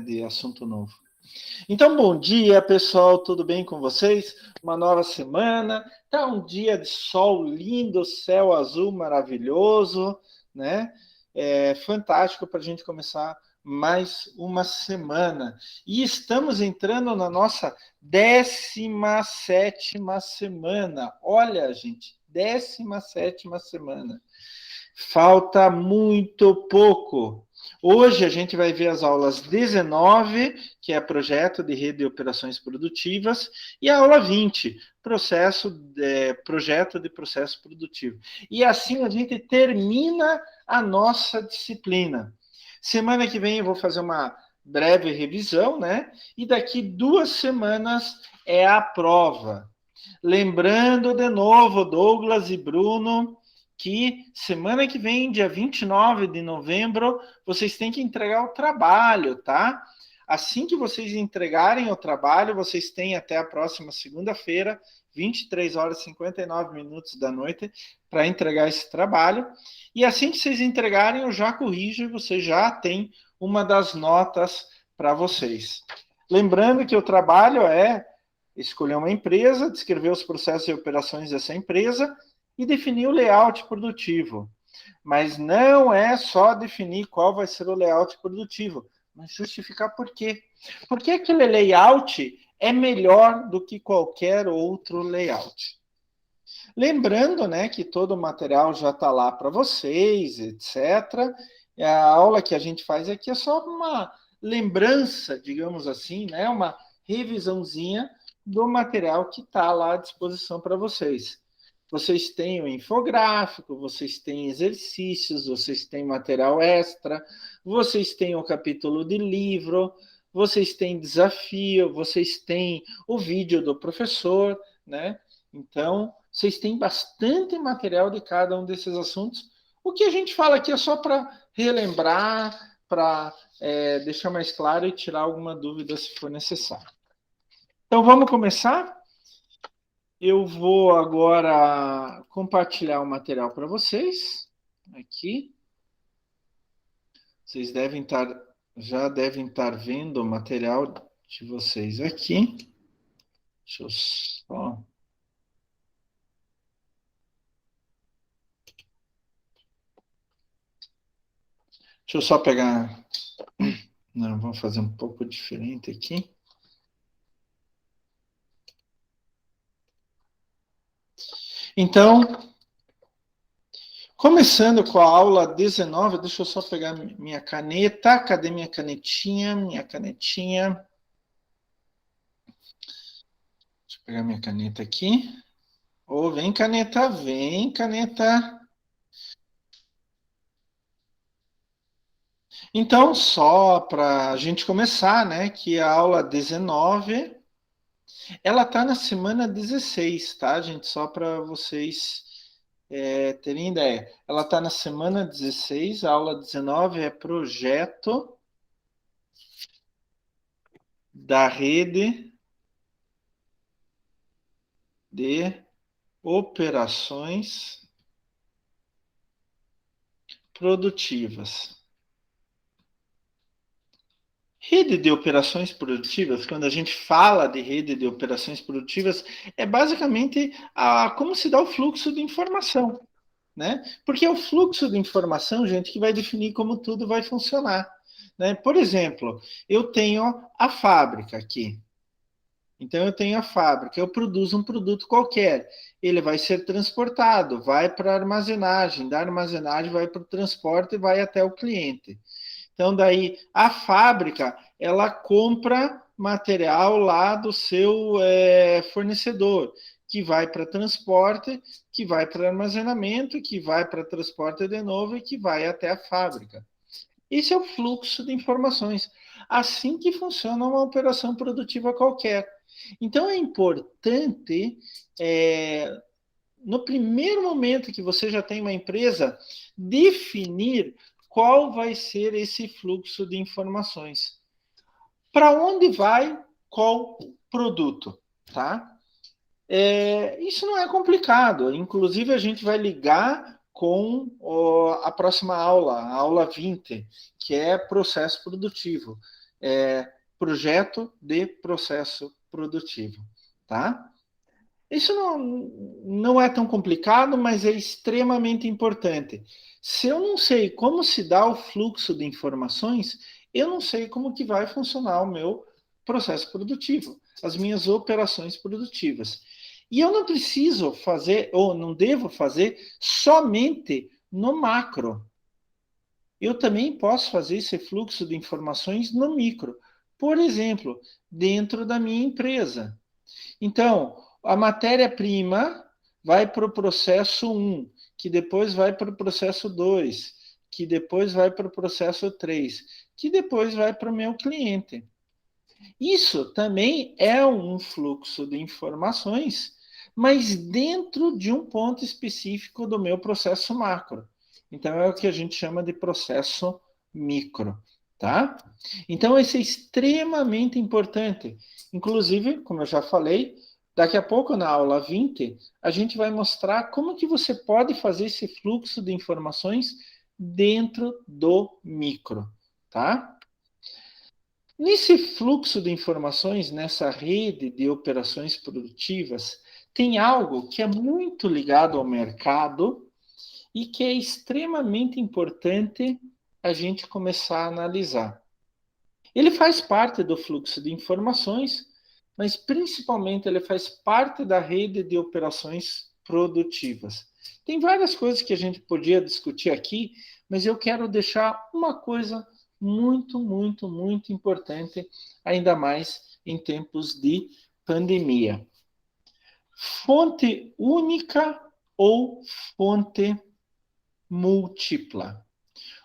de assunto novo. Então, bom dia, pessoal, tudo bem com vocês? Uma nova semana, tá um dia de sol lindo, céu azul maravilhoso, né? É fantástico para a gente começar mais uma semana. E estamos entrando na nossa 17ª semana. Olha, gente, 17ª semana. Falta muito pouco. Hoje a gente vai ver as aulas 19, que é projeto de rede de operações produtivas, e a aula 20, projeto de processo produtivo. E assim a gente termina a nossa disciplina. Semana que vem eu vou fazer uma breve revisão, né? E daqui 2 semanas é a prova. Lembrando de novo, Douglas e Bruno, que semana que vem, dia 29 de novembro, vocês têm que entregar o trabalho, tá? Assim que vocês entregarem o trabalho, vocês têm até a próxima segunda-feira, 23 horas e 59 minutos da noite, para entregar esse trabalho. E assim que vocês entregarem, eu já corrijo e você já tem uma das notas para vocês. Lembrando que o trabalho é escolher uma empresa, descrever os processos e operações dessa empresa e definir o layout produtivo. Mas não é só definir qual vai ser o layout produtivo, mas justificar por quê. Porque aquele layout é melhor do que qualquer outro layout. Lembrando, né, que todo o material já está lá para vocês, etc. A aula que a gente faz aqui é só uma lembrança, digamos assim, né, uma revisãozinha do material que está lá à disposição para vocês. Vocês têm o infográfico, vocês têm exercícios, vocês têm material extra, vocês têm o capítulo de livro, vocês têm desafio, vocês têm o vídeo do professor, né? Então, vocês têm bastante material de cada um desses assuntos. O que a gente fala aqui é só para relembrar, para deixar mais claro e tirar alguma dúvida se for necessário. Então, vamos começar? Eu vou agora compartilhar o material para vocês. Aqui. Vocês já devem estar vendo o material de vocês aqui. Deixa eu só... Deixa eu só pegar... Não, vamos fazer um pouco diferente aqui. Então, começando com a aula 19, deixa eu só pegar minha caneta. Cadê minha canetinha? Minha canetinha. Deixa eu pegar minha caneta aqui. Oh, vem, caneta, vem, caneta. Então, só para a gente começar, né, que a aula 19, ela está na semana 16, tá, gente? Só para vocês terem ideia. Ela está na semana 16, a aula 19 é projeto da rede de operações produtivas. Rede de operações produtivas, quando a gente fala de rede de operações produtivas, é basicamente como se dá o fluxo de informação, né? Porque é o fluxo de informação, gente, que vai definir como tudo vai funcionar, né? Por exemplo, eu tenho a fábrica aqui. Então, eu tenho a fábrica, eu produzo um produto qualquer, ele vai ser transportado, vai para a armazenagem, da armazenagem vai para o transporte e vai até o cliente. Então, daí, a fábrica, ela compra material lá do seu fornecedor, que vai para transporte, que vai para armazenamento, que vai para transporte de novo e que vai até a fábrica. Esse é o fluxo de informações. Assim que funciona uma operação produtiva qualquer. Então, é importante, no primeiro momento que você já tem uma empresa, definir qual vai ser esse fluxo de informações. Para onde vai qual produto, tá? Isso não é complicado. Inclusive, a gente vai ligar com a próxima aula, a aula 20, que é processo produtivo. projeto de processo produtivo, tá? Isso não é tão complicado, mas é extremamente importante. Se eu não sei como se dá o fluxo de informações, eu não sei como que vai funcionar o meu processo produtivo, as minhas operações produtivas. E eu não preciso fazer, ou não devo fazer, somente no macro. Eu também posso fazer esse fluxo de informações no micro. Por exemplo, dentro da minha empresa. Então, a matéria-prima vai para o processo 1, que depois vai para o processo 2, que depois vai para o processo 3, que depois vai para o meu cliente. Isso também é um fluxo de informações, mas dentro de um ponto específico do meu processo macro. Então, é o que a gente chama de processo micro, tá? Então, isso é extremamente importante. Inclusive, como eu já falei, daqui a pouco na aula 20, a gente vai mostrar como que você pode fazer esse fluxo de informações dentro do micro, tá? Nesse fluxo de informações, nessa rede de operações produtivas, tem algo que é muito ligado ao mercado e que é extremamente importante a gente começar a analisar. Ele faz parte do fluxo de informações, mas principalmente ele faz parte da rede de operações produtivas. Tem várias coisas que a gente podia discutir aqui, mas eu quero deixar uma coisa muito, muito, muito importante, ainda mais em tempos de pandemia. Fonte única ou fonte múltipla.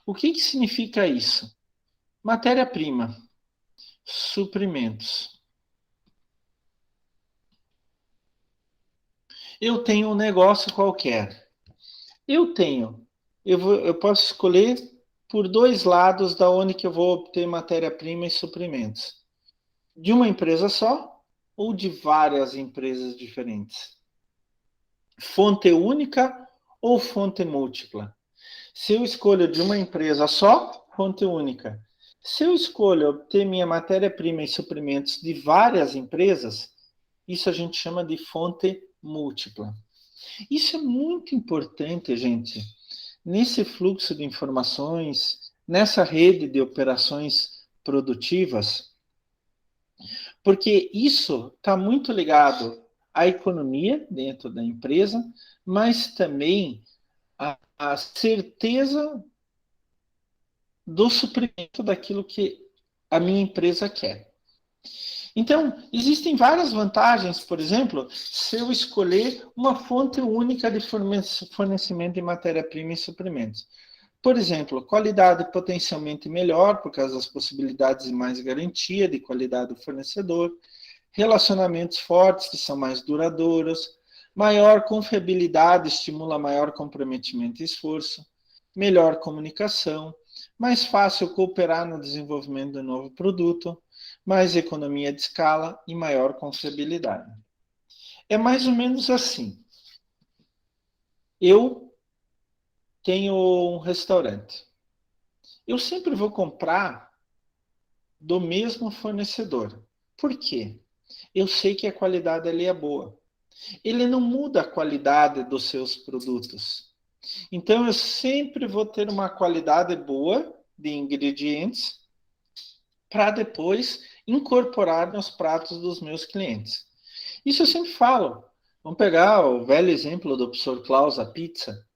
O que significa isso? Matéria-prima, suprimentos. Eu tenho um negócio qualquer. Eu posso escolher por dois lados da onde que eu vou obter matéria-prima e suprimentos. De uma empresa só ou de várias empresas diferentes. Fonte única ou fonte múltipla. Se eu escolho de uma empresa só, fonte única. Se eu escolho obter minha matéria-prima e suprimentos de várias empresas, isso a gente chama de fonte múltipla. Isso é muito importante, gente, nesse fluxo de informações, nessa rede de operações produtivas, porque isso está muito ligado à economia dentro da empresa, mas também à certeza do suprimento daquilo que a minha empresa quer. Então, existem várias vantagens, por exemplo, se eu escolher uma fonte única de fornecimento de matéria-prima e suprimentos. Por exemplo, qualidade potencialmente melhor, por causa das possibilidades de mais garantia de qualidade do fornecedor, relacionamentos fortes, que são mais duradouros, maior confiabilidade estimula maior comprometimento e esforço, melhor comunicação, mais fácil cooperar no desenvolvimento de novo produto, mais economia de escala e maior confiabilidade. É mais ou menos assim. Eu tenho um restaurante. Eu sempre vou comprar do mesmo fornecedor. Por quê? Eu sei que a qualidade ali é boa. Ele não muda a qualidade dos seus produtos. Então, eu sempre vou ter uma qualidade boa de ingredientes para depois incorporar nos pratos dos meus clientes. Isso eu sempre falo. Vamos pegar o velho exemplo do professor Klaus, a pizza.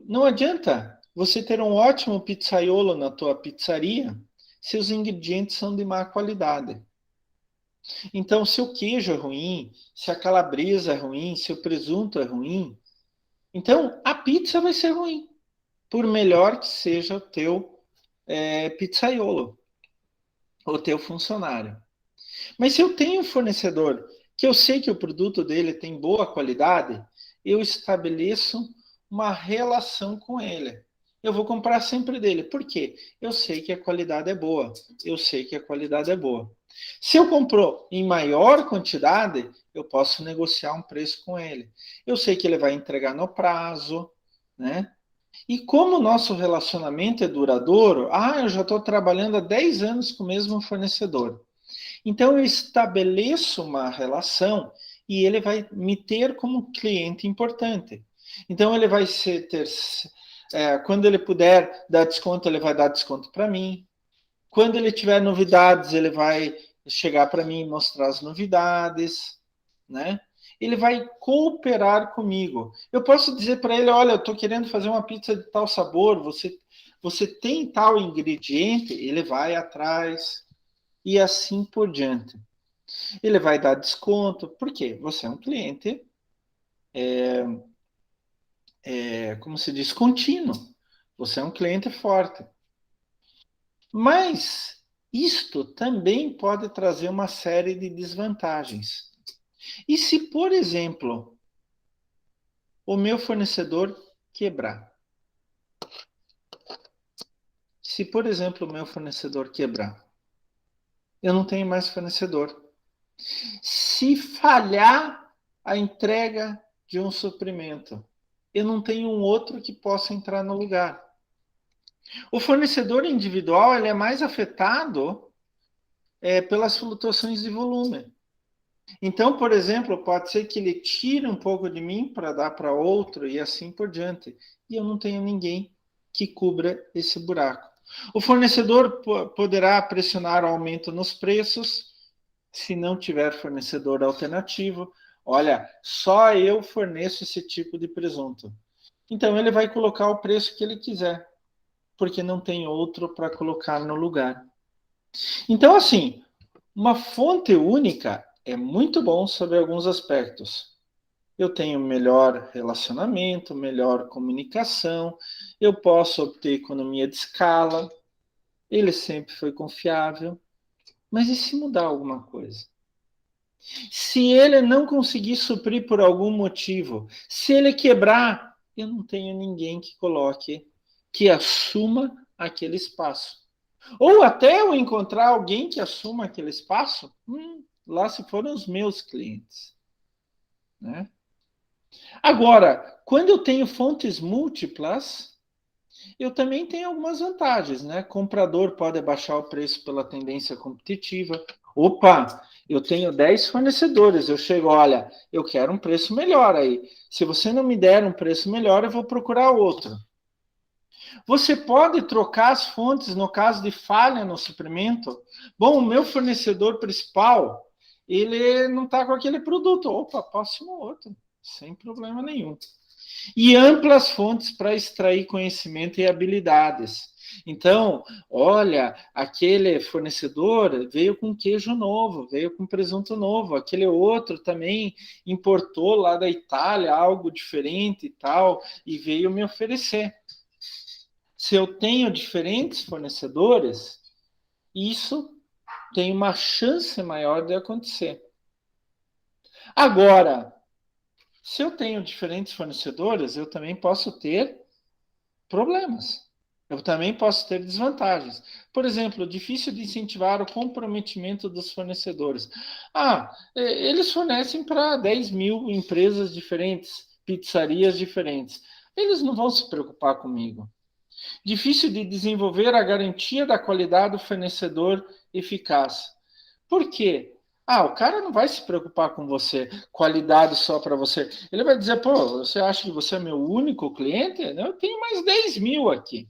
Não adianta você ter um ótimo pizzaiolo na tua pizzaria se os ingredientes são de má qualidade. Então, se o queijo é ruim, se a calabresa é ruim, se o presunto é ruim, então a pizza vai ser ruim, por melhor que seja o teu pizzaiolo, o teu funcionário. Mas se eu tenho um fornecedor que eu sei que o produto dele tem boa qualidade, eu estabeleço uma relação com ele. Eu vou comprar sempre dele. Por quê? Eu sei que a qualidade é boa. Eu sei que a qualidade é boa. Se eu comprou em maior quantidade, eu posso negociar um preço com ele. Eu sei que ele vai entregar no prazo, né? E como o nosso relacionamento é duradouro, eu já estou trabalhando há 10 anos com o mesmo fornecedor. Então, eu estabeleço uma relação e ele vai me ter como cliente importante. Então, ele vai quando ele puder dar desconto, ele vai dar desconto para mim. Quando ele tiver novidades, ele vai chegar para mim e mostrar as novidades, né? Ele vai cooperar comigo. Eu posso dizer para ele, olha, eu estou querendo fazer uma pizza de tal sabor, você tem tal ingrediente? Ele vai atrás e assim por diante. Ele vai dar desconto, porque você é um cliente, como se diz, contínuo. Você é um cliente forte. Mas isto também pode trazer uma série de desvantagens. E se, por exemplo, o meu fornecedor quebrar? Se, por exemplo, o meu fornecedor quebrar, eu não tenho mais fornecedor. Se falhar a entrega de um suprimento, eu não tenho um outro que possa entrar no lugar. O fornecedor individual ele é mais afetado pelas flutuações de volume. Então, por exemplo, pode ser que ele tire um pouco de mim para dar para outro e assim por diante. E eu não tenho ninguém que cubra esse buraco. O fornecedor poderá pressionar o aumento nos preços se não tiver fornecedor alternativo. Olha, só eu forneço esse tipo de presunto. Então ele vai colocar o preço que ele quiser, porque não tem outro para colocar no lugar. Então, assim, uma fonte única é muito bom sobre alguns aspectos. Eu tenho melhor relacionamento, melhor comunicação, eu posso obter economia de escala, ele sempre foi confiável. Mas e se mudar alguma coisa? Se ele não conseguir suprir por algum motivo, se ele quebrar, eu não tenho ninguém que coloque, que assuma aquele espaço. Ou até eu encontrar alguém que assuma aquele espaço, lá se foram os meus clientes. Né? Agora, quando eu tenho fontes múltiplas, eu também tenho algumas vantagens, né? Comprador pode baixar o preço pela tendência competitiva. Opa, eu tenho 10 fornecedores, eu chego, olha, eu quero um preço melhor aí. Se você não me der um preço melhor, eu vou procurar outro. Você pode trocar as fontes no caso de falha no suprimento. Bom, o meu fornecedor principal, ele não está com aquele produto. Opa, próximo outro, sem problema nenhum. E amplas fontes para extrair conhecimento e habilidades. Então, olha, aquele fornecedor veio com queijo novo, veio com presunto novo, aquele outro também importou lá da Itália algo diferente e tal, e veio me oferecer. Se eu tenho diferentes fornecedores, isso tem uma chance maior de acontecer. Agora, se eu tenho diferentes fornecedores, eu também posso ter problemas. Eu também posso ter desvantagens. Por exemplo, difícil de incentivar o comprometimento dos fornecedores. Eles fornecem para 10 mil empresas diferentes, pizzarias diferentes. Eles não vão se preocupar comigo. Difícil de desenvolver a garantia da qualidade do fornecedor eficaz. Por quê? O cara não vai se preocupar com você, qualidade só para você. Ele vai dizer, pô, você acha que você é meu único cliente? Eu tenho mais 10 mil aqui.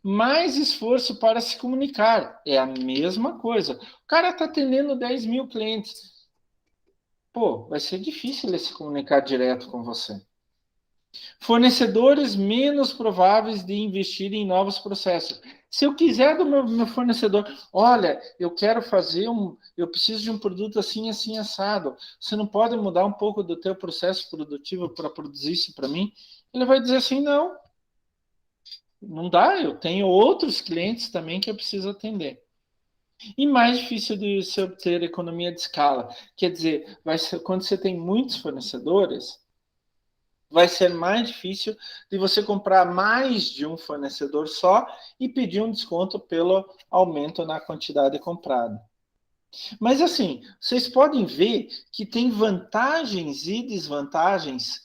Mais esforço para se comunicar. É a mesma coisa. O cara está atendendo 10 mil clientes. Pô, vai ser difícil ele se comunicar direto com você. Fornecedores menos prováveis de investir em novos processos. Se eu quiser do meu fornecedor, olha, eu quero eu preciso de um produto assim, assim, assado. Você não pode mudar um pouco do teu processo produtivo para produzir isso para mim? Ele vai dizer assim, não, não dá, eu tenho outros clientes também que eu preciso atender. E mais difícil de se obter economia de escala. Quer dizer, quando você tem muitos fornecedores, vai ser mais difícil de você comprar mais de um fornecedor só e pedir um desconto pelo aumento na quantidade comprada. Mas assim, vocês podem ver que tem vantagens e desvantagens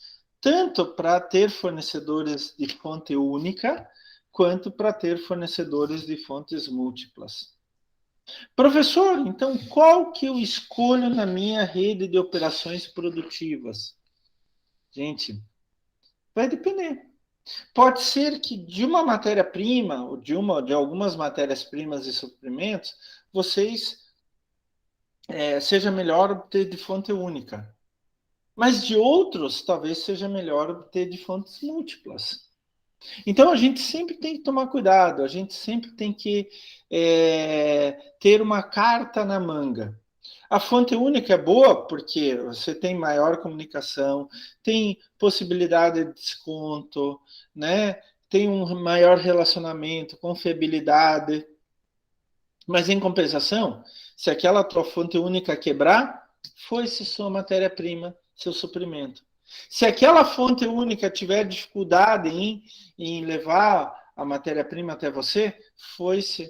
tanto para ter fornecedores de fonte única, quanto para ter fornecedores de fontes múltiplas. Professor, então qual que eu escolho na minha rede de operações produtivas? Gente, vai depender. Pode ser que de uma matéria-prima, ou de algumas matérias-primas e suprimentos, vocês seja melhor obter de fonte única. Mas de outros, talvez seja melhor obter de fontes múltiplas. Então, a gente sempre tem que tomar cuidado, a gente sempre tem que ter uma carta na manga. A fonte única é boa porque você tem maior comunicação, tem possibilidade de desconto, né? Tem um maior relacionamento, confiabilidade. Mas, em compensação, se aquela tua fonte única quebrar, foi-se sua matéria-prima, seu suprimento. Se aquela fonte única tiver dificuldade em levar a matéria-prima até você, foi-se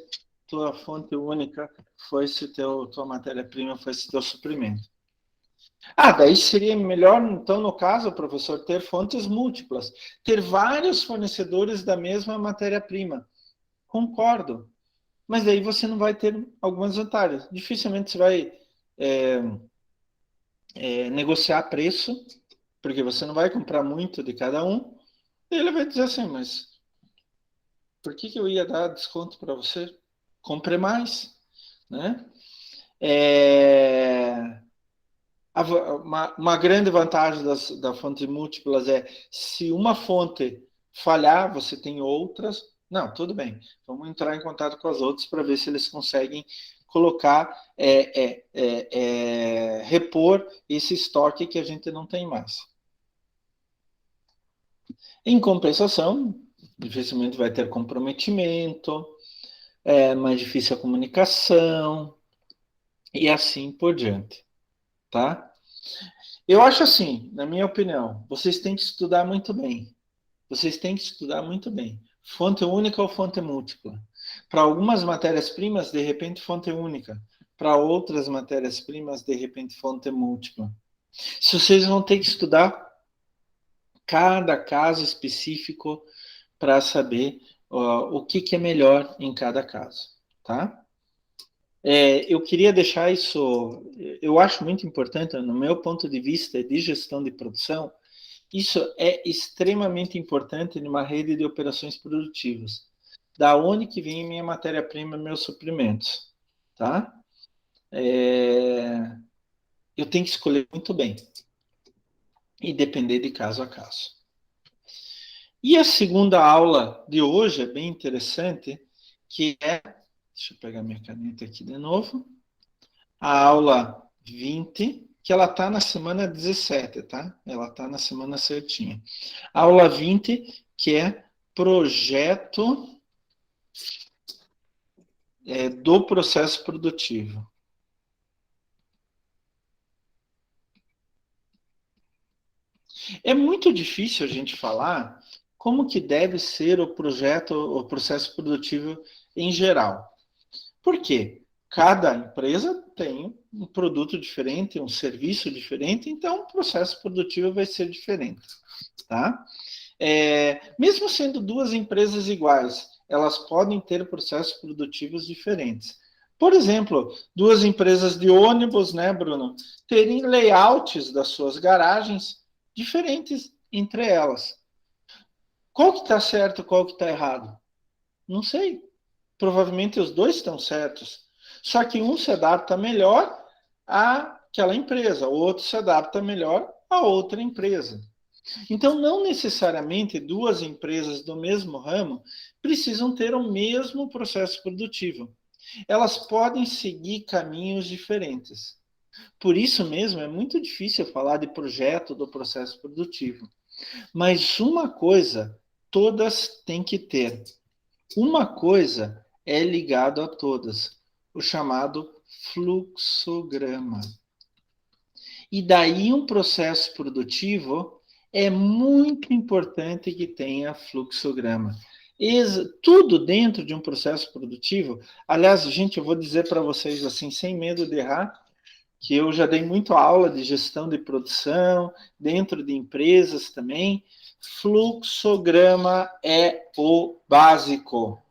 tua fonte única, foi-se tua matéria-prima, foi-se teu suprimento. Daí seria melhor, então, no caso, professor, ter fontes múltiplas, ter vários fornecedores da mesma matéria-prima. Concordo. Mas daí você não vai ter algumas vantagens. Dificilmente você vai negociar preço, porque você não vai comprar muito de cada um. E ele vai dizer assim, mas por que eu ia dar desconto para você? Compre mais, né? Uma grande vantagem da fonte múltiplas é se uma fonte falhar, você tem outras. Não, tudo bem. Vamos entrar em contato com as outras para ver se eles conseguem colocar, repor esse estoque que a gente não tem mais. Em compensação, dificilmente vai ter comprometimento, é mais difícil a comunicação e assim por diante, tá? Eu acho assim, na minha opinião, vocês têm que estudar muito bem. Vocês têm que estudar muito bem. Fonte única ou fonte múltipla. Para algumas matérias-primas, de repente, fonte única. Para outras matérias-primas, de repente, fonte múltipla. Se vocês vão ter que estudar cada caso específico para saber o que é melhor em cada caso, tá? Eu queria deixar isso, eu acho muito importante, no meu ponto de vista de gestão de produção, isso é extremamente importante numa rede de operações produtivas. Da onde que vem minha matéria-prima, meus suprimentos, tá? Eu tenho que escolher muito bem e depender de caso a caso. E a segunda aula de hoje é bem interessante, que é, deixa eu pegar minha caneta aqui de novo, a aula 20, que ela está na semana 17, tá? Ela está na semana certinha. Aula 20, que é projeto do processo produtivo. É muito difícil a gente falar como que deve ser o projeto, o processo produtivo em geral. Por quê? Cada empresa tem um produto diferente, um serviço diferente, então o processo produtivo vai ser diferente, tá? Mesmo sendo duas empresas iguais, elas podem ter processos produtivos diferentes. Por exemplo, duas empresas de ônibus, né, Bruno, terem layouts das suas garagens diferentes entre elas. Qual que está certo, qual que está errado? Não sei. Provavelmente os dois estão certos. Só que um se adapta melhor àquela empresa, o outro se adapta melhor a outra empresa. Então, não necessariamente duas empresas do mesmo ramo precisam ter o mesmo processo produtivo. Elas podem seguir caminhos diferentes. Por isso mesmo, é muito difícil falar de projeto do processo produtivo. Mas uma coisa todas têm que ter. Uma coisa é ligado a todas, o chamado fluxograma. E daí um processo produtivo é muito importante que tenha fluxograma. Tudo dentro de um processo produtivo, aliás, gente, eu vou dizer para vocês assim, sem medo de errar, que eu já dei muito aula de gestão de produção, dentro de empresas também. Fluxograma é o básico.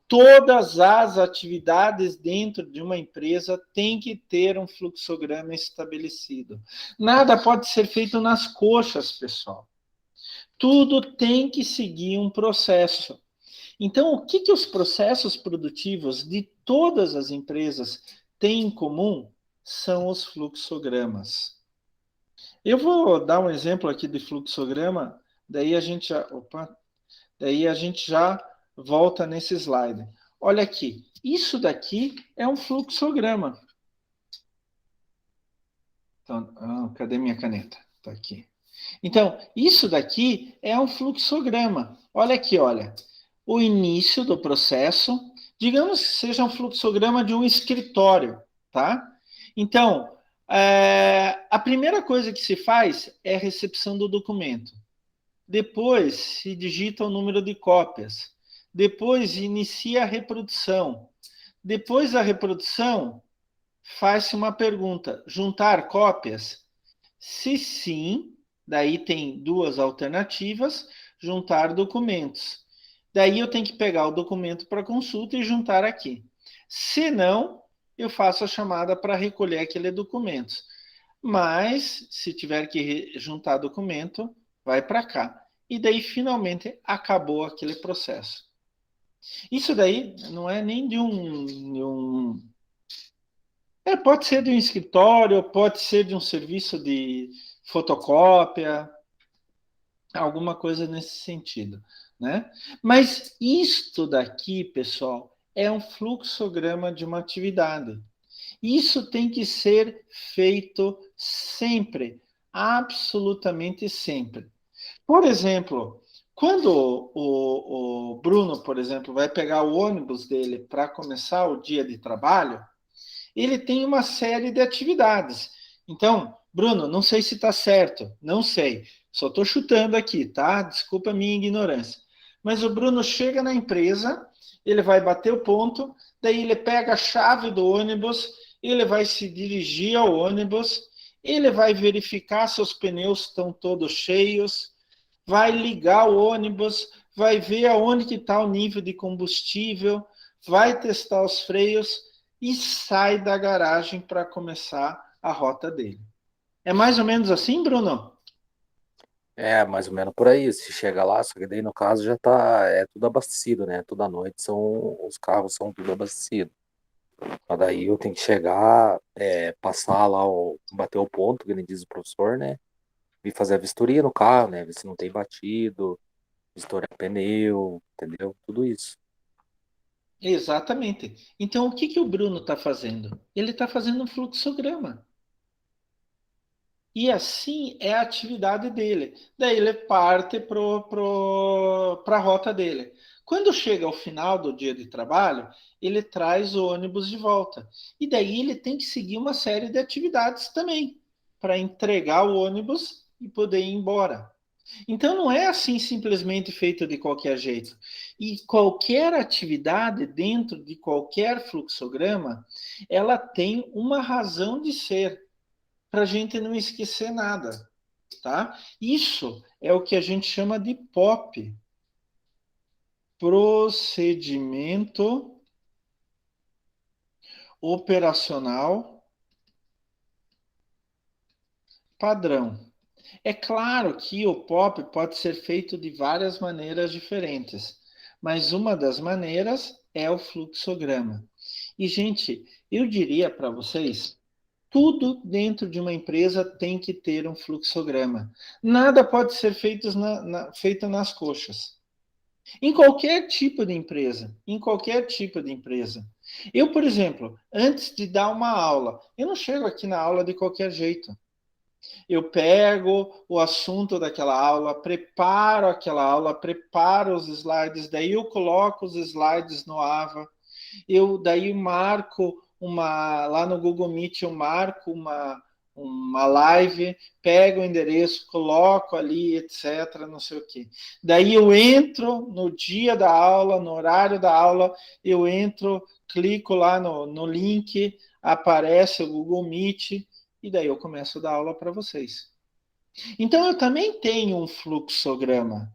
Todas as atividades dentro de uma empresa têm que ter um fluxograma estabelecido. Nada pode ser feito nas coxas, pessoal. Tudo tem que seguir um processo. Então, o que os processos produtivos de todas as empresas têm em comum? São os fluxogramas. Eu vou dar um exemplo aqui de fluxograma, daí a gente já volta nesse slide. Olha aqui, isso daqui é um fluxograma. Então, cadê minha caneta? Está aqui. Então, isso daqui é um fluxograma. Olha aqui, olha. O início do processo, digamos que seja um fluxograma de um escritório, tá? Então, a primeira coisa que se faz é a recepção do documento. Depois se digita o número de cópias. Depois inicia a reprodução. Depois da reprodução, faz-se uma pergunta: juntar cópias? Se sim, daí tem duas alternativas: juntar documentos. Daí eu tenho que pegar o documento para consulta e juntar aqui. Se não, eu faço a chamada para recolher aquele documento. Mas, se tiver que juntar documento, vai para cá. E daí, finalmente, acabou aquele processo. Isso daí não é nem pode ser de um escritório, pode ser de um serviço de fotocópia, alguma coisa nesse sentido, né? Mas isto daqui, pessoal, é um fluxograma de uma atividade. Isso tem que ser feito sempre, absolutamente sempre. Por exemplo, quando o Bruno, por exemplo, vai pegar o ônibus dele para começar o dia de trabalho, ele tem uma série de atividades. Então, Bruno, não sei se está certo, não sei, só estou chutando aqui, tá? Desculpa a minha ignorância. Mas o Bruno chega na empresa, ele vai bater o ponto, daí ele pega a chave do ônibus, ele vai se dirigir ao ônibus, ele vai verificar se os pneus estão todos cheios, vai ligar o ônibus, vai ver aonde que está o nível de combustível, vai testar os freios e sai da garagem para começar a rota dele. É mais ou menos assim, Bruno? É, mais ou menos por aí. Se chega lá, só que daí no caso já tá, tudo abastecido, né? Toda noite os carros são tudo abastecidos. Mas daí eu tenho que chegar, passar lá, bater o ponto, que nem diz o professor, né? E fazer a vistoria no carro, né? Ver se não tem batido, vistoriar pneu, entendeu? Tudo isso. Exatamente. Então, o que o Bruno está fazendo? Ele está fazendo um fluxograma. E assim é a atividade dele. Daí ele parte para a rota dele. Quando chega ao final do dia de trabalho, ele traz o ônibus de volta. E daí ele tem que seguir uma série de atividades também, para entregar o ônibus e poder ir embora. Então não é assim simplesmente feito de qualquer jeito. E qualquer atividade dentro de qualquer fluxograma, ela tem uma razão de ser para a gente não esquecer nada, tá? Isso é o que a gente chama de POP, procedimento operacional padrão. É claro que o POP pode ser feito de várias maneiras diferentes, mas uma das maneiras é o fluxograma. E, gente, eu diria para vocês, tudo dentro de uma empresa tem que ter um fluxograma. Nada pode ser feito nas coxas. Em qualquer tipo de empresa, em qualquer tipo de empresa. Eu, por exemplo, antes de dar uma aula, eu não chego aqui na aula de qualquer jeito. Eu pego o assunto daquela aula, preparo aquela aula, preparo os slides, daí eu coloco os slides no AVA, eu daí marco lá no Google Meet, eu marco uma live, pego o endereço, coloco ali, etc, não sei o quê. Daí eu entro no dia da aula, no horário da aula, eu entro clico lá no link, aparece o Google Meet, e daí eu começo a dar aula para vocês. Então, eu também tenho um fluxograma.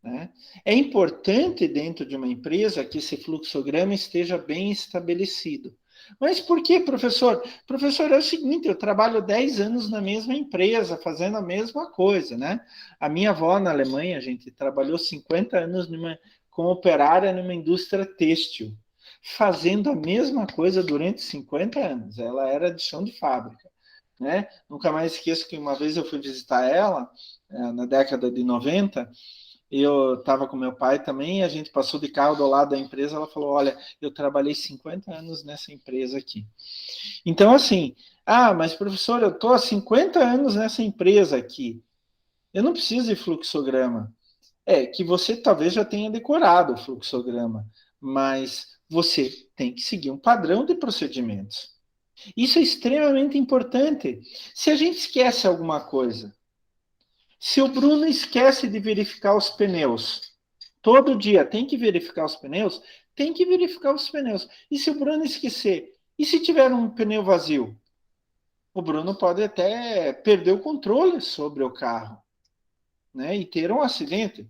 Né? É importante dentro de uma empresa que esse fluxograma esteja bem estabelecido. Mas por que, professor? Professor, é o seguinte, eu trabalho 10 anos na mesma empresa, fazendo a mesma coisa, né? A minha avó na Alemanha, gente, trabalhou 50 anos como operária numa indústria têxtil, fazendo a mesma coisa durante 50 anos. Ela era de chão de fábrica, né? Nunca mais esqueço que uma vez eu fui visitar ela, na década de 90, eu estava com meu pai também, a gente passou de carro do lado da empresa, ela falou, olha, eu trabalhei 50 anos nessa empresa aqui. Então, assim, mas professor, eu estou há 50 anos nessa empresa aqui, eu não preciso de fluxograma. É que você talvez já tenha decorado o fluxograma, mas você tem que seguir um padrão de procedimentos. Isso é extremamente importante. Se a gente esquece alguma coisa, se o Bruno esquece de verificar os pneus, todo dia tem que verificar os pneus, tem que verificar os pneus. E se o Bruno esquecer? E se tiver um pneu vazio? O Bruno pode até perder o controle sobre o carro, né? E ter um acidente.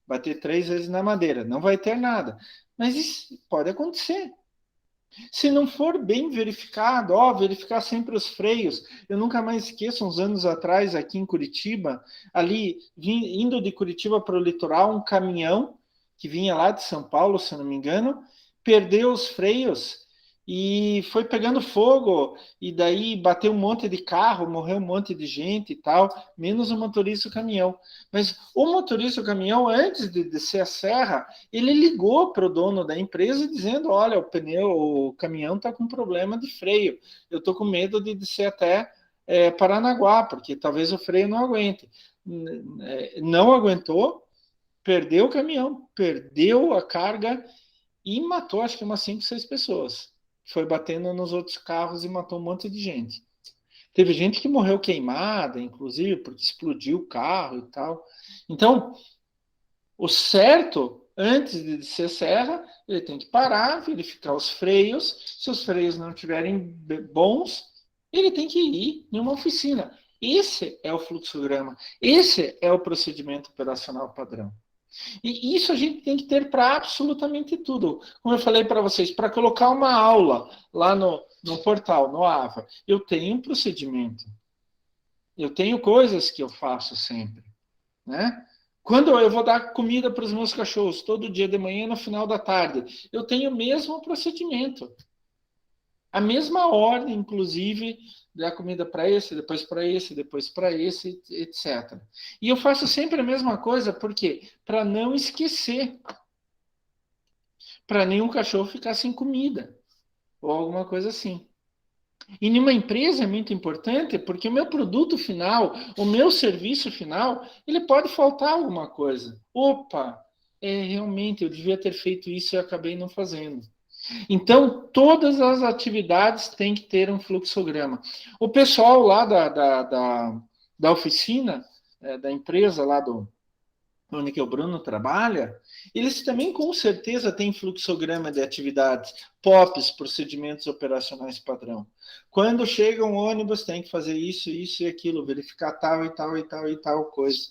Bater 3 vezes na madeira. Não vai ter nada. Mas isso pode acontecer. Se não for bem verificado, verificar sempre os freios. Eu nunca mais esqueço, uns anos atrás, aqui em Curitiba, ali, indo de Curitiba para o litoral, um caminhão que vinha lá de São Paulo, se eu não me engano, perdeu os freios e foi pegando fogo, e daí bateu um monte de carro, morreu um monte de gente e tal, menos o motorista do caminhão. Mas o motorista do caminhão, antes de descer a serra, ele ligou para o dono da empresa dizendo, olha, o caminhão está com problema de freio, eu estou com medo de descer até Paranaguá, porque talvez o freio não aguente. Não aguentou, perdeu o caminhão, perdeu a carga e matou acho que umas 5, 6 pessoas. Foi batendo nos outros carros e matou um monte de gente. Teve gente que morreu queimada, inclusive, porque explodiu o carro e tal. Então, o certo, antes de descer a serra, ele tem que parar, verificar os freios. Se os freios não estiverem bons, ele tem que ir em uma oficina. Esse é o fluxograma. Esse é o procedimento operacional padrão. E isso a gente tem que ter para absolutamente tudo. Como eu falei para vocês, para colocar uma aula lá no portal, no AVA, eu tenho um procedimento. Eu tenho coisas que eu faço sempre, né? Quando eu vou dar comida para os meus cachorros, todo dia de manhã e no final da tarde, eu tenho o mesmo procedimento. A mesma ordem, inclusive, dar comida para esse, depois para esse, etc. E eu faço sempre a mesma coisa, por quê? Para não esquecer. Para nenhum cachorro ficar sem comida, ou alguma coisa assim. E numa empresa é muito importante porque o meu produto final, o meu serviço final, ele pode faltar alguma coisa. Opa, realmente eu devia ter feito isso e acabei não fazendo. Então, todas as atividades têm que ter um fluxograma. O pessoal lá da oficina, da empresa lá onde que o Bruno trabalha, eles também com certeza têm fluxograma de atividades, POPs, procedimentos operacionais padrão. Quando chega um ônibus, tem que fazer isso, isso e aquilo, verificar tal e tal e tal e tal coisa.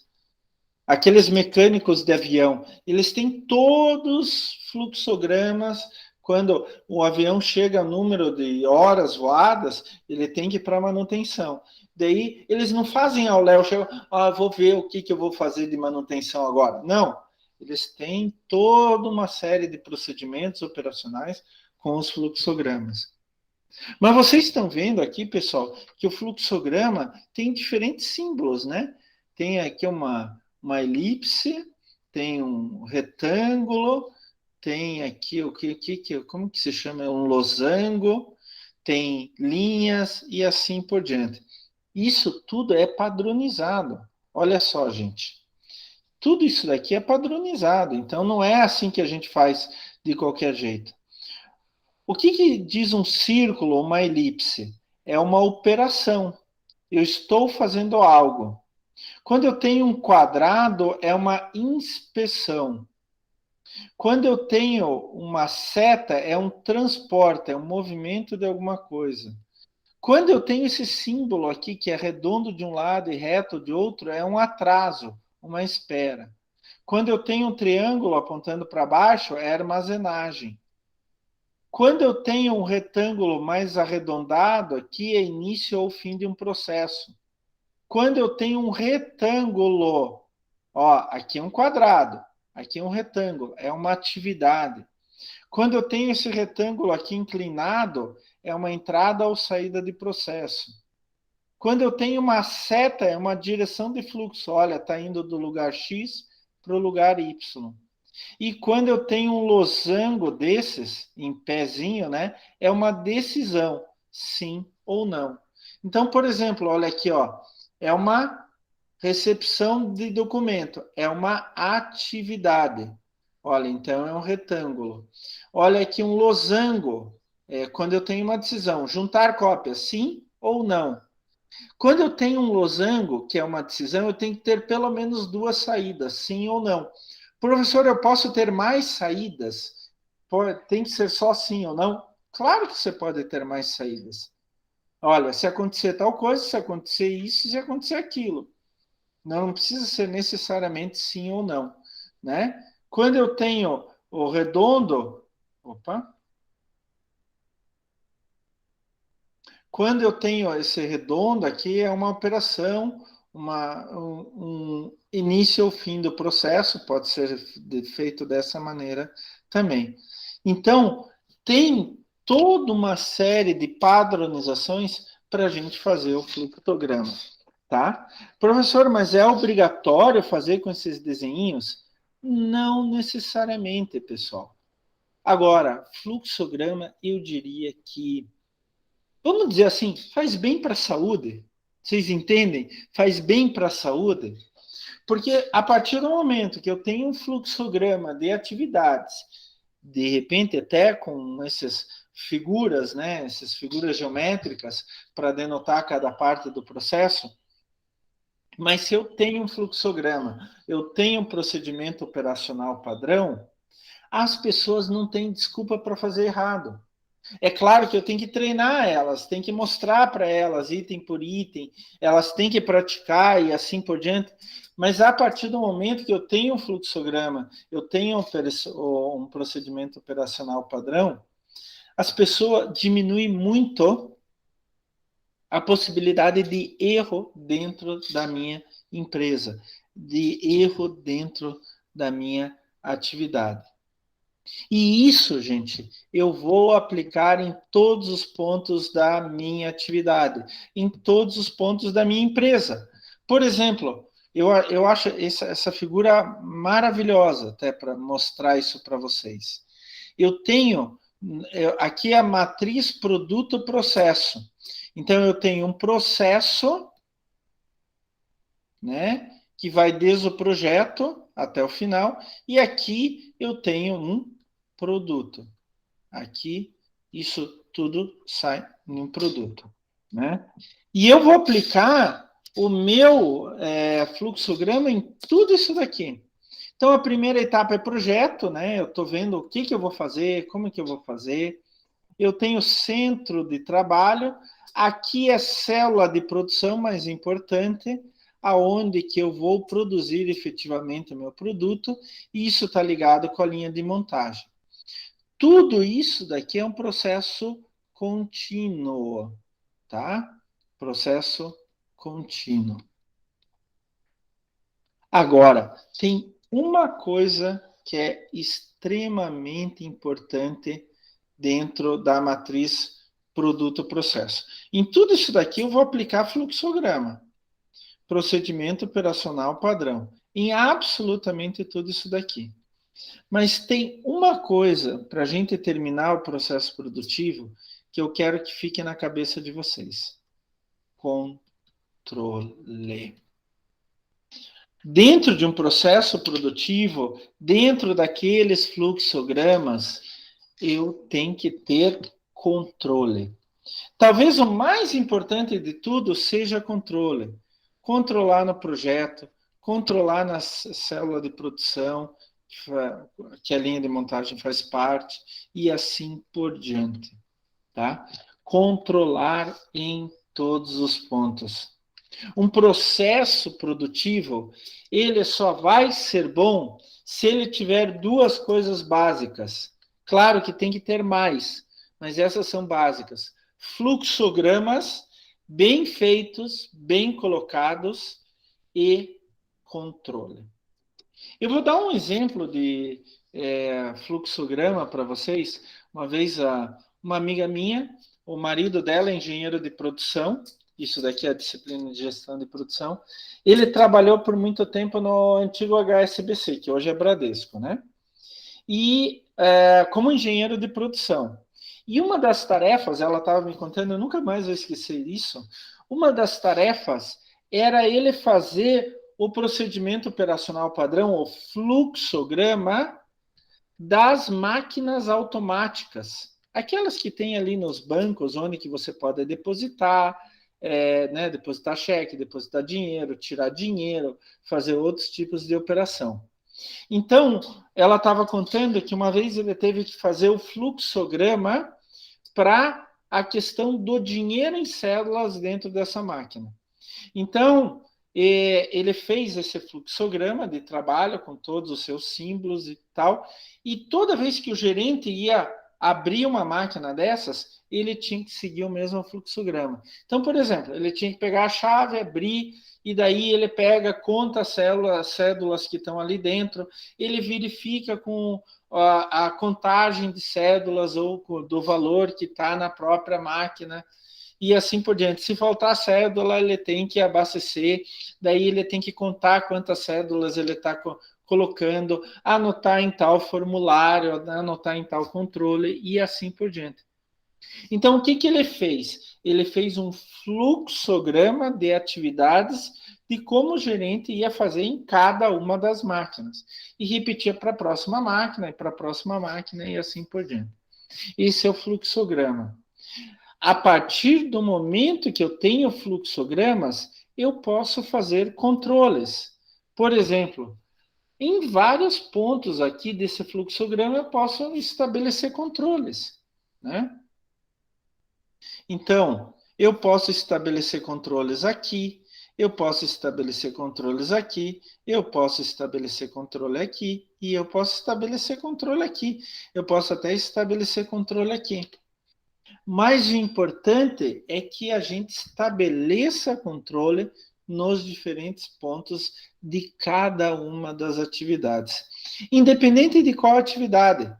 Aqueles mecânicos de avião, eles têm todos fluxogramas. Quando o avião chega ao número de horas voadas, ele tem que ir para manutenção. Daí, eles não fazem ao léu, chegam, vou ver o que eu vou fazer de manutenção agora. Não, eles têm toda uma série de procedimentos operacionais com os fluxogramas. Mas vocês estão vendo aqui, pessoal, que o fluxograma tem diferentes símbolos, né? Tem aqui uma elipse, tem um retângulo, tem aqui como que se chama? Um losango, tem linhas e assim por diante. Isso tudo é padronizado. Olha só, gente. Tudo isso daqui é padronizado, então não é assim que a gente faz de qualquer jeito. O que diz um círculo ou uma elipse? É uma operação. Eu estou fazendo algo. Quando eu tenho um quadrado, é uma inspeção. Quando eu tenho uma seta, é um transporte, é um movimento de alguma coisa. Quando eu tenho esse símbolo aqui, que é redondo de um lado e reto de outro, é um atraso, uma espera. Quando eu tenho um triângulo apontando para baixo, é armazenagem. Quando eu tenho um retângulo mais arredondado, aqui é início ou fim de um processo. Quando eu tenho um retângulo, ó, aqui é um quadrado, aqui é um retângulo, é uma atividade. Quando eu tenho esse retângulo aqui inclinado, é uma entrada ou saída de processo. Quando eu tenho uma seta, é uma direção de fluxo. Olha, está indo do lugar X para o lugar Y. E quando eu tenho um losango desses, em pezinho, né, é uma decisão, sim ou não. Então, por exemplo, olha aqui, ó, é uma recepção de documento, é uma atividade. Olha, então é um retângulo. Olha aqui um losango, quando eu tenho uma decisão, juntar cópias, sim ou não. Quando eu tenho um losango, que é uma decisão, eu tenho que ter pelo menos duas saídas, sim ou não. Professor, eu posso ter mais saídas? Tem que ser só sim ou não? Claro que você pode ter mais saídas. Olha, se acontecer tal coisa, se acontecer isso, se acontecer aquilo. Não precisa ser necessariamente sim ou não, né? Quando eu tenho o redondo, opa, quando eu tenho esse redondo aqui, é uma operação, um início ou fim do processo, pode ser feito dessa maneira também. Então, tem toda uma série de padronizações para a gente fazer o fluxograma, tá? Professor, mas é obrigatório fazer com esses desenhinhos? Não necessariamente, pessoal. Agora, fluxograma, eu diria que vamos dizer assim, faz bem para a saúde. Vocês entendem? Faz bem para a saúde. Porque a partir do momento que eu tenho um fluxograma de atividades, de repente até com essas figuras, né, essas figuras geométricas para denotar cada parte do processo, mas se eu tenho um fluxograma, eu tenho um procedimento operacional padrão, as pessoas não têm desculpa para fazer errado. É claro que eu tenho que treinar elas, tenho que mostrar para elas, item por item, elas têm que praticar e assim por diante. Mas a partir do momento que eu tenho um fluxograma, eu tenho um procedimento operacional padrão, as pessoas diminuem muito a possibilidade de erro dentro da minha empresa, de erro dentro da minha atividade. E isso, gente, eu vou aplicar em todos os pontos da minha atividade, em todos os pontos da minha empresa. Por exemplo, eu acho essa figura maravilhosa, até para mostrar isso para vocês. Eu tenho aqui a matriz produto-processo. Então, eu tenho um processo, né, que vai desde o projeto até o final, e aqui eu tenho um produto. Aqui, isso tudo sai em um produto, né? E eu vou aplicar o meu fluxograma em tudo isso daqui. Então, a primeira etapa é projeto, né? Eu estou vendo o que eu vou fazer, como que eu vou fazer. Eu tenho centro de trabalho. Aqui é célula de produção, mais importante, aonde que eu vou produzir efetivamente o meu produto. E isso está ligado com a linha de montagem. Tudo isso daqui é um processo contínuo, tá? Processo contínuo. Agora, tem uma coisa que é extremamente importante dentro da matriz produto-processo. Em tudo isso daqui eu vou aplicar fluxograma, procedimento operacional padrão, em absolutamente tudo isso daqui. Mas tem uma coisa para a gente terminar o processo produtivo que eu quero que fique na cabeça de vocês: controle. Dentro de um processo produtivo, dentro daqueles fluxogramas, eu tenho que ter controle. Talvez o mais importante de tudo seja controle. Controlar no projeto, controlar na célula de produção, que a linha de montagem faz parte, e assim por diante, tá? Controlar em todos os pontos. Um processo produtivo, ele só vai ser bom se ele tiver duas coisas básicas. Claro que tem que ter mais, mas essas são básicas. Fluxogramas bem feitos, bem colocados e controle. Eu vou dar um exemplo de fluxograma para vocês. Uma vez, uma amiga minha, o marido dela é engenheiro de produção, isso daqui é a disciplina de gestão de produção, ele trabalhou por muito tempo no antigo HSBC, que hoje é Bradesco, né? E como engenheiro de produção. E uma das tarefas, ela estava me contando, eu nunca mais vou esquecer isso, uma das tarefas era ele fazer o procedimento operacional padrão, o fluxograma das máquinas automáticas. Aquelas que tem ali nos bancos, onde que você pode depositar, né, depositar cheque, depositar dinheiro, tirar dinheiro, fazer outros tipos de operação. Então, ela estava contando que uma vez ele teve que fazer o fluxograma para a questão do dinheiro em cédulas dentro dessa máquina. Então, ele fez esse fluxograma de trabalho com todos os seus símbolos e tal, e toda vez que o gerente ia abrir uma máquina dessas, ele tinha que seguir o mesmo fluxograma. Então, por exemplo, ele tinha que pegar a chave, abrir, e daí ele pega, conta as cédulas que estão ali dentro, ele verifica com a contagem de cédulas ou do valor que está na própria máquina, e assim por diante. Se faltar cédula, ele tem que abastecer, daí ele tem que contar quantas cédulas ele está colocando, anotar em tal formulário, anotar em tal controle e assim por diante. Então, o que, que ele fez? Ele fez um fluxograma de atividades de como o gerente ia fazer em cada uma das máquinas. E repetia para a próxima máquina, e para a próxima máquina, e assim por diante. Esse é o fluxograma. A partir do momento que eu tenho fluxogramas, eu posso fazer controles. Por exemplo, em vários pontos aqui desse fluxograma, eu posso estabelecer controles, né? Então, eu posso estabelecer controles aqui, eu posso estabelecer controles aqui, eu posso estabelecer controle aqui, e eu posso estabelecer controle aqui. Eu posso até estabelecer controle aqui. Mas o importante é que a gente estabeleça controle nos diferentes pontos de cada uma das atividades, independente de qual atividade.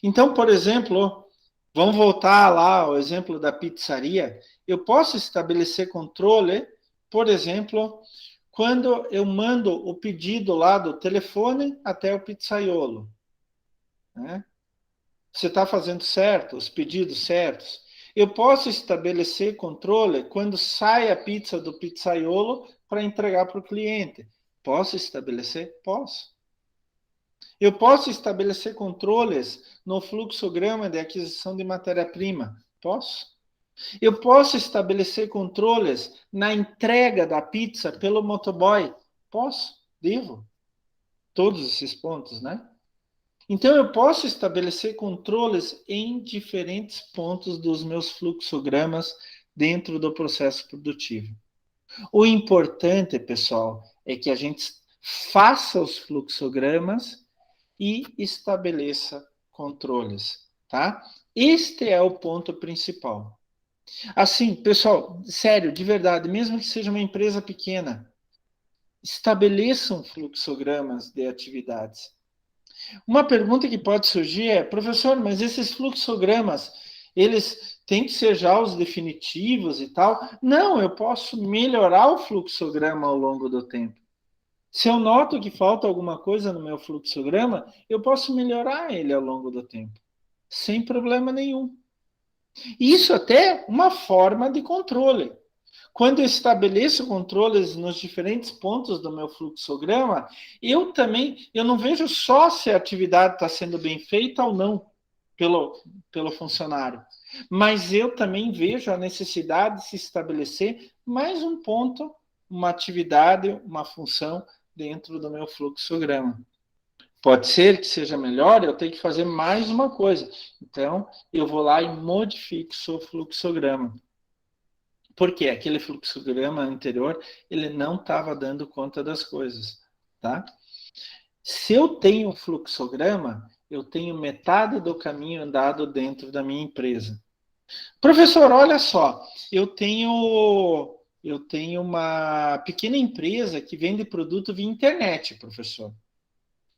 Então, por exemplo, vamos voltar lá ao exemplo da pizzaria. Eu posso estabelecer controle, por exemplo, quando eu mando o pedido lá do telefone até o pizzaiolo, né? Você está fazendo certo, os pedidos certos. Eu posso estabelecer controle quando sai a pizza do pizzaiolo para entregar para o cliente. Posso estabelecer? Posso. Eu posso estabelecer controles no fluxograma de aquisição de matéria-prima? Posso. Eu posso estabelecer controles na entrega da pizza pelo motoboy? Posso. Devo. Todos esses pontos, né? Então, eu posso estabelecer controles em diferentes pontos dos meus fluxogramas dentro do processo produtivo. O importante, pessoal, é que a gente faça os fluxogramas e estabeleça controles, tá? Este é o ponto principal. Assim, pessoal, sério, de verdade, mesmo que seja uma empresa pequena, estabeleçam fluxogramas de atividades. Uma pergunta que pode surgir é, professor, mas esses fluxogramas, eles têm que ser já os definitivos e tal? Não, eu posso melhorar o fluxograma ao longo do tempo. Se eu noto que falta alguma coisa no meu fluxograma, eu posso melhorar ele ao longo do tempo, sem problema nenhum. Isso até é uma forma de controle. Quando eu estabeleço controles nos diferentes pontos do meu fluxograma, eu não vejo só se a atividade está sendo bem feita ou não pelo funcionário, mas eu também vejo a necessidade de se estabelecer mais um ponto, uma atividade, uma função dentro do meu fluxograma. Pode ser que seja melhor, eu tenho que fazer mais uma coisa. Então, eu vou lá e modifico o seu fluxograma. Porque aquele fluxograma anterior, ele não estava dando conta das coisas, tá? Se eu tenho um fluxograma, eu tenho metade do caminho andado dentro da minha empresa. Professor, olha só, eu tenho uma pequena empresa que vende produto via internet, professor.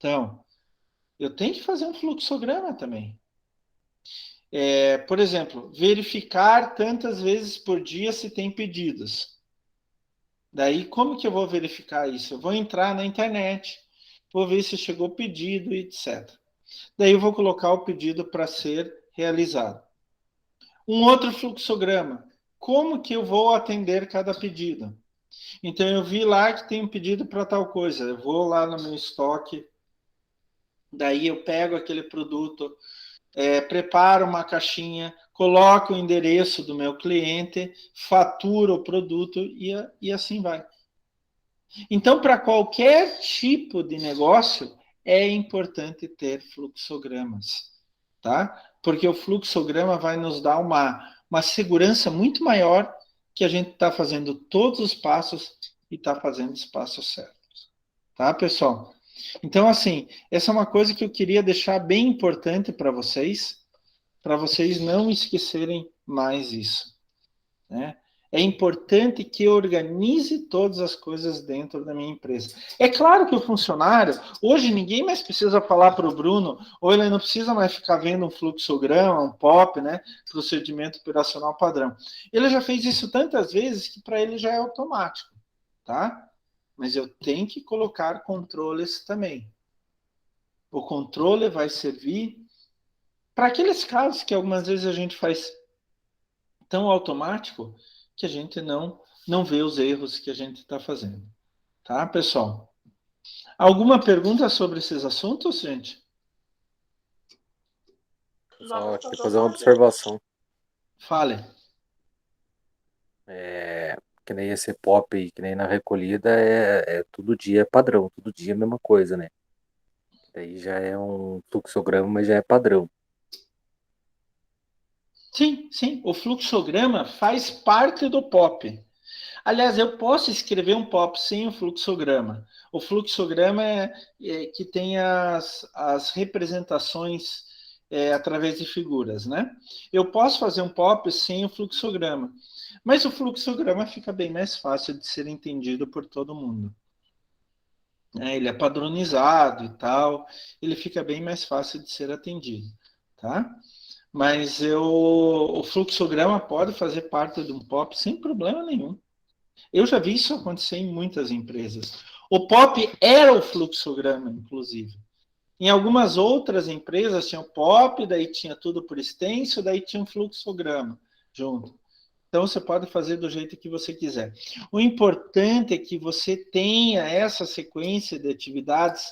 Então, eu tenho que fazer um fluxograma também. Por exemplo, verificar tantas vezes por dia se tem pedidos. Daí, como que eu vou verificar isso? Eu vou entrar na internet, vou ver se chegou o pedido, etc. Daí eu vou colocar o pedido para ser realizado. Um outro fluxograma. Como que eu vou atender cada pedido? Então, eu vi lá que tem um pedido para tal coisa. Eu vou lá no meu estoque, daí eu pego aquele produto, preparo uma caixinha, coloco o endereço do meu cliente, faturo o produto e assim vai. Então, para qualquer tipo de negócio, é importante ter fluxogramas, tá? Porque o fluxograma vai nos dar uma segurança muito maior que a gente está fazendo todos os passos e está fazendo os passos certos, tá, pessoal? Então, assim, essa é uma coisa que eu queria deixar bem importante para vocês não esquecerem mais isso, né? É importante que eu organize todas as coisas dentro da minha empresa. É claro que o funcionário, hoje ninguém mais precisa falar para o Bruno, ou ele não precisa mais ficar vendo um fluxograma, um POP, né? Procedimento operacional padrão. Ele já fez isso tantas vezes que para ele já é automático, tá? Mas eu tenho que colocar controles também. O controle vai servir para aqueles casos que algumas vezes a gente faz tão automático que a gente não vê os erros que a gente está fazendo. Tá, pessoal? Alguma pergunta sobre esses assuntos, gente? Só queria fazer uma observação. Fale. Que nem esse pop, que nem na recolhida, todo dia padrão, todo dia a mesma coisa, né? Daí já é um fluxograma, mas já é padrão. Sim, sim. O fluxograma faz parte do POP. Aliás, eu posso escrever um POP sem o fluxograma. O fluxograma é que tem as representações através de figuras, né? Eu posso fazer um POP sem o fluxograma, mas o fluxograma fica bem mais fácil de ser entendido por todo mundo. Ele é padronizado e tal, ele fica bem mais fácil de ser atendido, tá? Mas o fluxograma pode fazer parte de um POP sem problema nenhum. Eu já vi isso acontecer em muitas empresas. O POP era o fluxograma, inclusive. Em algumas outras empresas tinha o POP, daí tinha tudo por extenso, daí tinha um fluxograma junto. Então você pode fazer do jeito que você quiser. O importante é que você tenha essa sequência de atividades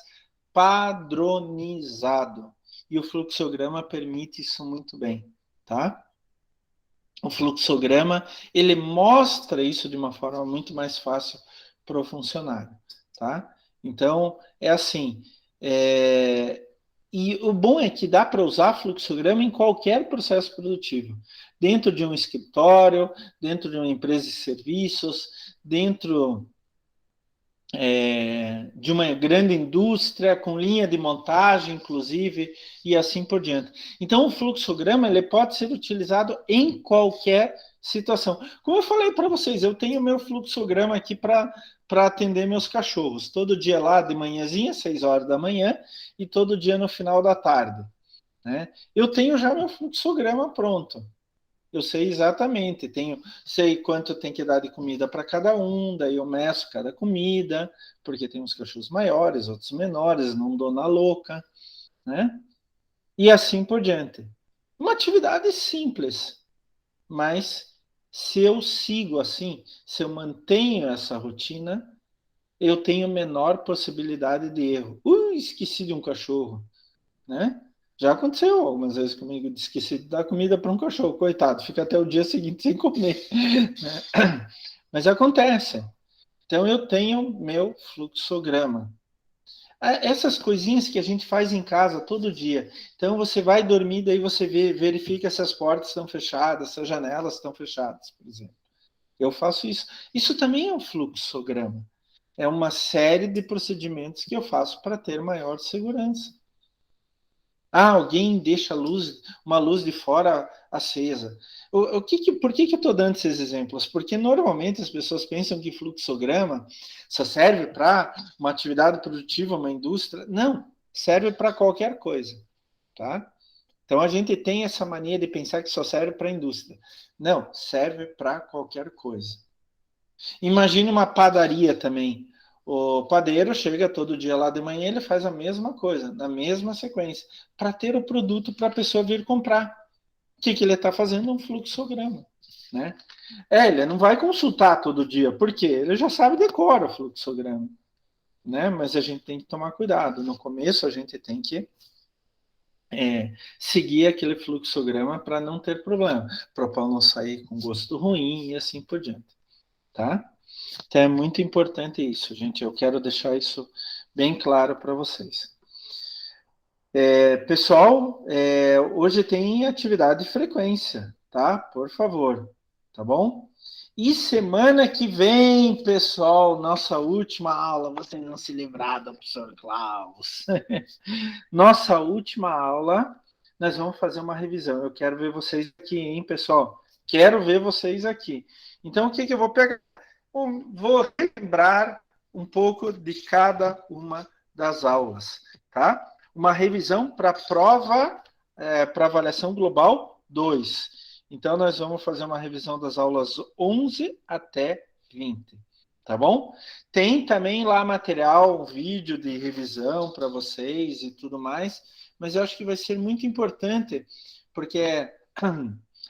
padronizado. E o fluxograma permite isso muito bem, tá? O fluxograma, ele mostra isso de uma forma muito mais fácil para o funcionário, tá? Então, é assim, e o bom é que dá para usar fluxograma em qualquer processo produtivo, dentro de um escritório, dentro de uma empresa de serviços, dentro de uma grande indústria, com linha de montagem, inclusive, e assim por diante. Então, o fluxograma ele pode ser utilizado em qualquer situação. Como eu falei para vocês, eu tenho meu fluxograma aqui para atender meus cachorros. Todo dia lá de manhãzinha, 6 horas da manhã, e todo dia no final da tarde. Né? Eu tenho já meu fluxograma pronto. Eu sei exatamente, sei quanto tem que dar de comida para cada um, daí eu meço cada comida, porque tem uns cachorros maiores, outros menores, não dou na louca, né? E assim por diante. Uma atividade simples, mas se eu sigo assim, se eu mantenho essa rotina, eu tenho menor possibilidade de erro. Esqueci de um cachorro, né? Já aconteceu algumas vezes comigo, de esqueci de dar comida para um cachorro, coitado, fica até o dia seguinte sem comer. Né? Mas acontece. Então eu tenho meu fluxograma. Essas coisinhas que a gente faz em casa todo dia. Então você vai dormir, daí você verifica se as portas estão fechadas, se as janelas estão fechadas, por exemplo. Eu faço isso. Isso também é um fluxograma. É uma série de procedimentos que eu faço para ter maior segurança. Alguém deixa uma luz de fora acesa. Por que eu estou dando esses exemplos? Porque normalmente as pessoas pensam que fluxograma só serve para uma atividade produtiva, uma indústria. Não, serve para qualquer coisa, tá? Então a gente tem essa mania de pensar que só serve para a indústria. Não, serve para qualquer coisa. Imagine uma padaria também. O padeiro chega todo dia lá de manhã, ele faz a mesma coisa, na mesma sequência, para ter o produto para a pessoa vir comprar. O que ele está fazendo? Um fluxograma. Né? Ele não vai consultar todo dia, por quê? Ele já sabe decora o fluxograma. Né? Mas a gente tem que tomar cuidado. No começo, a gente tem que seguir aquele fluxograma para não ter problema, para o pão não sair com gosto ruim e assim por diante. Tá? Então é muito importante isso, gente. Eu quero deixar isso bem claro para vocês. Pessoal, hoje tem atividade de frequência, tá? Por favor, tá bom? E semana que vem, pessoal, nossa última aula, vocês não se livraram, professor Klaus. Nossa última aula, nós vamos fazer uma revisão. Eu quero ver vocês aqui, hein, pessoal? Quero ver vocês aqui. Então, o que eu vou pegar? Vou lembrar um pouco de cada uma das aulas, tá? Uma revisão para a prova, para avaliação global 2. Então, nós vamos fazer uma revisão das aulas 11 até 20, tá bom? Tem também lá material, um vídeo de revisão para vocês e tudo mais, mas eu acho que vai ser muito importante, porque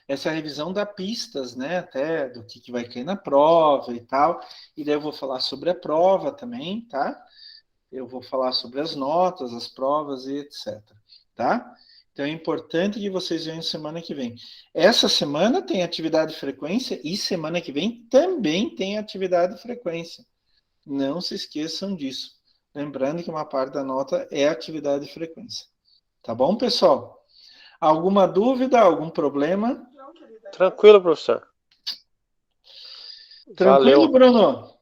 essa revisão dá pistas, né, até do que vai cair na prova e tal, e daí eu vou falar sobre a prova também, tá? Eu vou falar sobre as notas, as provas e etc, tá? Então é importante que vocês venham semana que vem. Essa semana tem atividade de frequência e semana que vem também tem atividade de frequência. Não se esqueçam disso. Lembrando que uma parte da nota é atividade de frequência. Tá bom, pessoal? Alguma dúvida, algum problema? Tranquilo, professor. Tranquilo, Valeu. Bruno?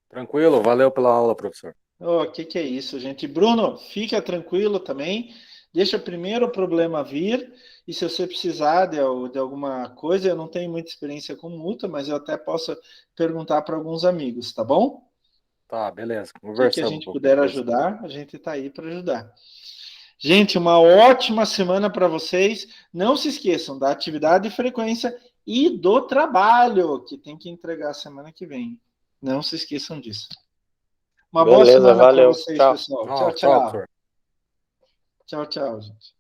Tranquilo, valeu pela aula, professor. O que é isso, gente? Bruno, fica tranquilo também. Deixa primeiro o problema vir. E se você precisar de alguma coisa, eu não tenho muita experiência com multa, mas eu até posso perguntar para alguns amigos, tá bom? Tá, beleza. O que a Conversamos gente qualquer puder coisa. ajudar, a gente está aí para ajudar. Gente, uma ótima semana para vocês. Não se esqueçam da atividade de frequência e do trabalho, que tem que entregar semana que vem. Não se esqueçam disso. Uma boa Beleza, semana para valeu. vocês, Tchau. pessoal. Tchau, Tchau, tchau, tchau. professor. Tchau, tchau, gente.